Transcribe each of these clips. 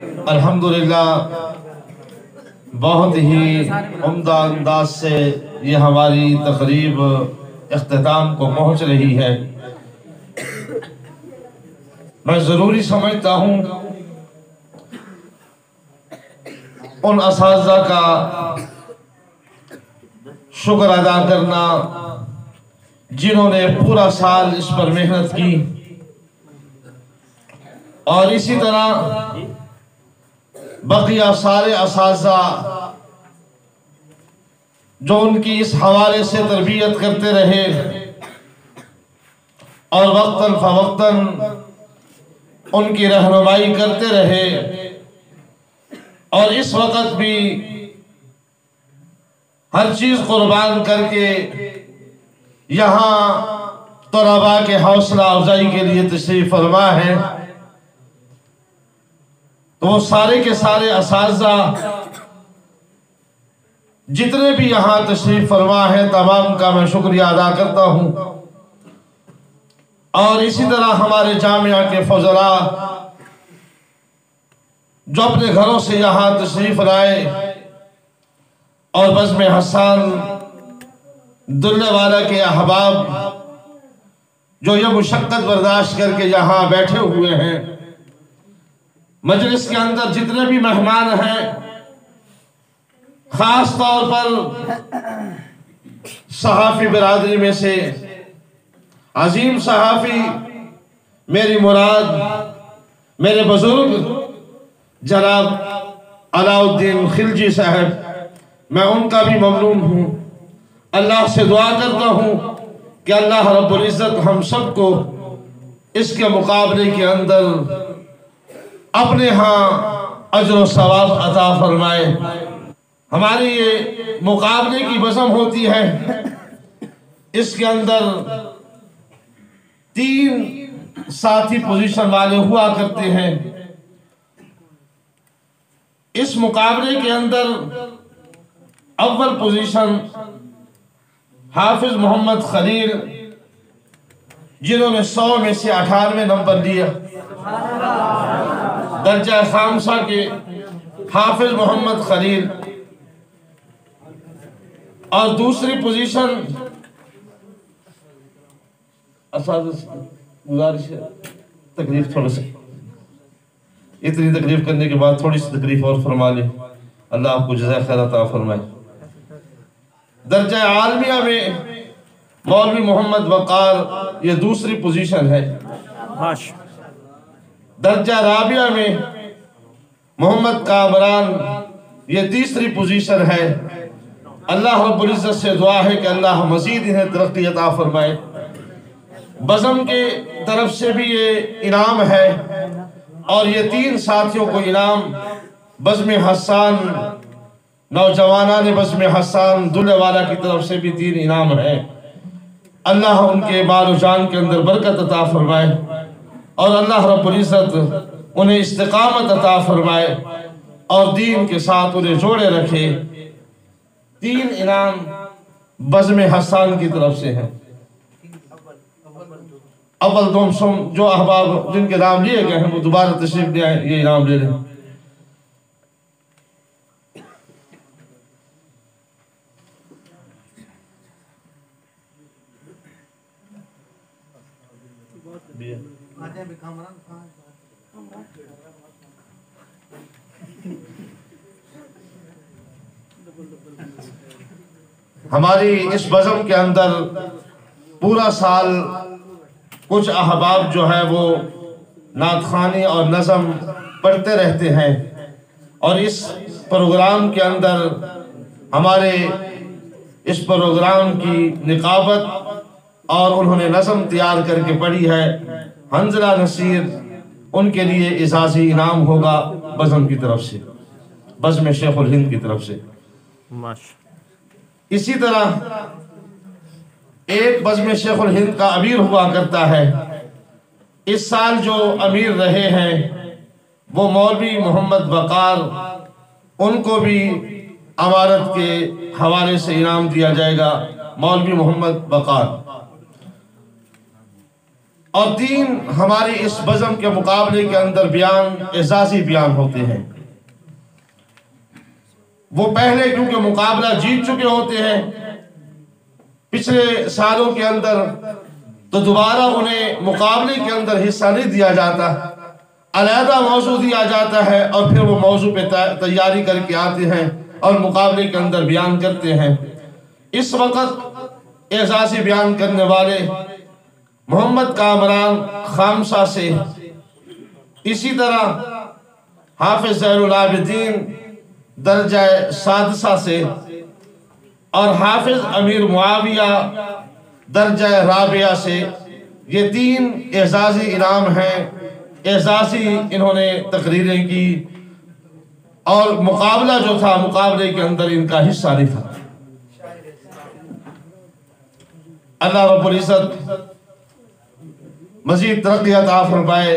الحمدللہ بہت ہی عمدہ انداز سے یہ ہماری تقریب اختتام کو پہنچ رہی ہے۔ میں ضروری سمجھتا ہوں ان اساتذہ کا شکر ادا کرنا جنہوں نے پورا سال اس پر محنت کی، اور اسی طرح بقیہ سارے اساتذہ جو ان کی اس حوالے سے تربیت کرتے رہے اور وقتاً فوقتاً ان کی رہنمائی کرتے رہے، اور اس وقت بھی ہر چیز قربان کر کے یہاں طلباء کے حوصلہ افزائی کے لیے تشریف فرما ہے، تو وہ سارے کے سارے اساتذہ جتنے بھی یہاں تشریف فرما ہیں تمام کا میں شکریہ ادا کرتا ہوں۔ اور اسی طرح ہمارے جامعہ کے فضلاء جو اپنے گھروں سے یہاں تشریف لائے اور بزم حسان دلنے والا کے احباب جو یہ مشقت برداشت کر کے یہاں بیٹھے ہوئے ہیں، مجلس کے اندر جتنے بھی مہمان ہیں، خاص طور پر صحافی برادری میں سے عظیم صحافی میری مراد میرے بزرگ جناب علاء الدین خلجی صاحب، میں ان کا بھی ممنون ہوں۔ اللہ سے دعا کرتا ہوں کہ اللہ رب العزت ہم سب کو اس کے مقابلے کے اندر اپنے ہاں اجر و ثواب عطا فرمائے۔ ہماری یہ مقابلے کی بزم ہوتی ہے، اس کے اندر 3 ساتھی پوزیشن والے ہوا کرتے ہیں۔ اس مقابلے کے اندر اول پوزیشن حافظ محمد خلیل، جنہوں نے 100 میں سے 98 نمبر لیا، درجہ خامسہ کے حافظ محمد خلیل۔ اور دوسری پوزیشن گزارش ہے تکلیف تھوڑا سا، اتنی تکلیف کرنے کے بعد تھوڑی سی تکلیف اور فرما لیں، اللہ آپ کو جزائے خیر عطا فرمائے۔ درجہ عالمیہ میں مولوی محمد وقار، یہ دوسری پوزیشن ہے۔ درجہ رابعہ میں محمد کامران، یہ تیسری پوزیشن ہے۔ اللہ رب العزت سے دعا ہے کہ اللہ مزید انہیں ترقی عطا فرمائے۔ بزم کے طرف سے بھی یہ انعام ہے، اور یہ 3 ساتھیوں کو انعام بزم حسان، نوجوانان بزم حسان دلنے والا کی طرف سے بھی 3 انعام ہے۔ اللہ ان کے مال و جان کے اندر برکت عطا فرمائے، اور اللہ رب العزت انہیں استقامت عطا فرمائے اور دین کے ساتھ انہیں جوڑے رکھے۔ 3 انعام بزم حسان کی طرف سے ہیں۔ اول دوم سم جو احباب جن کے نام لیے گئے ہیں وہ دوبارہ تشریف لے آئے، یہ انعام لے لیں۔ ہماری اس بزم کے اندر پورا سال کچھ احباب جو ہے وہ نعت خوانی اور نظم پڑھتے رہتے ہیں، اور اس پروگرام کے اندر ہمارے اس پروگرام کی نقابت اور انہوں نے نظم تیار کر کے پڑھی ہے حنظلہ نصیر، ان کے لیے اعزازی انعام ہوگا بزم کی طرف سے، بزم شیخ الہند کی طرف سے۔ اسی طرح ایک بزم شیخ الہند کا امیر ہوا کرتا ہے، اس سال جو امیر رہے ہیں وہ مولوی محمد وقار، ان کو بھی امارت کے حوالے سے انعام دیا جائے گا، مولوی محمد وقار۔ اور 3 ہماری اس بزم کے مقابلے کے اندر بیان اعزازی بیان ہوتے ہیں۔ وہ پہلے کیونکہ مقابلہ جیت چکے ہوتے ہیں پچھلے سالوں کے اندر، تو دوبارہ انہیں مقابلے کے اندر حصہ نہیں دیا جاتا، علیحدہ موضوع دیا جاتا ہے اور پھر وہ موضوع پہ تیاری کر کے آتے ہیں اور مقابلے کے اندر بیان کرتے ہیں۔ اس وقت اعزازی بیان کرنے والے محمد کامران خامسہ سے، اسی طرح حافظ زین العابدین درجہ سادسہ سے، اور حافظ امیر معاویہ درجہ رابعہ سے، یہ 3 اعزازی انعام ہیں۔ اعزازی انہوں نے تقریریں کی اور مقابلہ جو تھا مقابلے کے اندر ان کا حصہ نہیں تھا۔ اللہ رب العزت مزید ترقی عطا فرمائے۔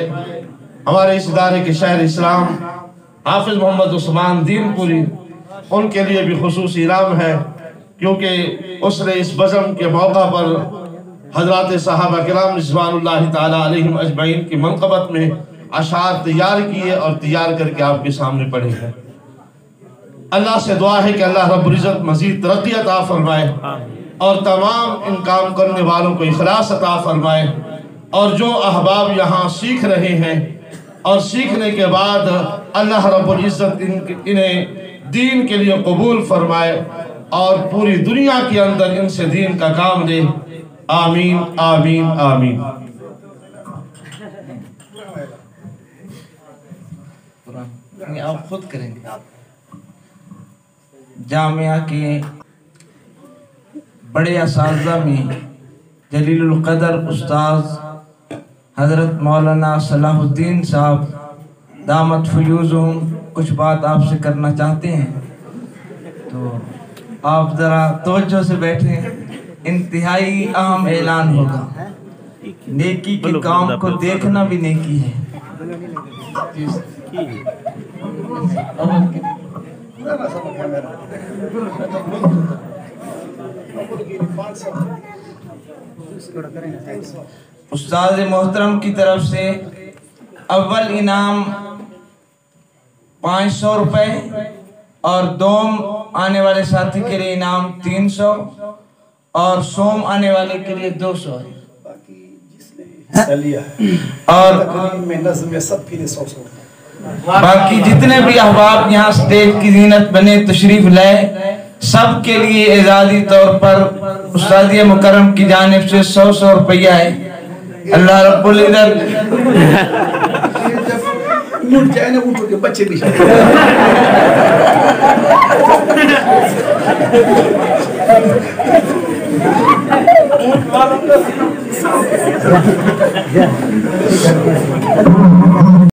ہمارے اس ادارے کے شہر اسلام حافظ محمد عثمان دین پوری، ان کے لیے بھی خصوصی انعام ہے، کیونکہ اس نے اس بزم کے موقع پر حضرات صحابہ کرام رضوان اللہ تعالیٰ علیہم اجمعین کی منقبت میں اشعار تیار کیے اور تیار کر کے آپ کے سامنے پڑھے ہیں۔ اللہ سے دعا ہے کہ اللہ رب العزت مزید ترقی عطا فرمائے اور تمام ان کام کرنے والوں کو اخلاص عطا فرمائے، اور جو احباب یہاں سیکھ رہے ہیں اور سیکھنے کے بعد اللہ رب العزت انہیں دین کے لیے قبول فرمائے اور پوری دنیا کے اندر ان سے دین کا کام لے۔ آمین آمین آمین۔ آپ خود کریں گے۔ جامعہ کے بڑے اساتذہ میں جلیل القدر استاذ حضرت مولانا صلاح الدین صاحب دامت فیوزہم کچھ بات آپ سے کرنا چاہتے ہیں، تو آپ ذرا توجہ سے بیٹھیں۔ انتہائی اہم اعلان ہوگا۔ نیکی کے کام کو دیکھنا بھی نیکی ہے۔ استاد محترم کی طرف سے اول انعام 500 روپے اور دوم آنے والے ساتھی کے لیے انعام 300 اور سوم آنے والے کے لیے 200 ہے۔ اور باقی جتنے بھی احباب یہاں سٹیج کی زینت بنے تشریف لائے، سب کے لیے اعزازی طور پر استادیہ مکرم کی جانب سے 100 روپیہ ہے۔ اللہ رب العزت بچے بھی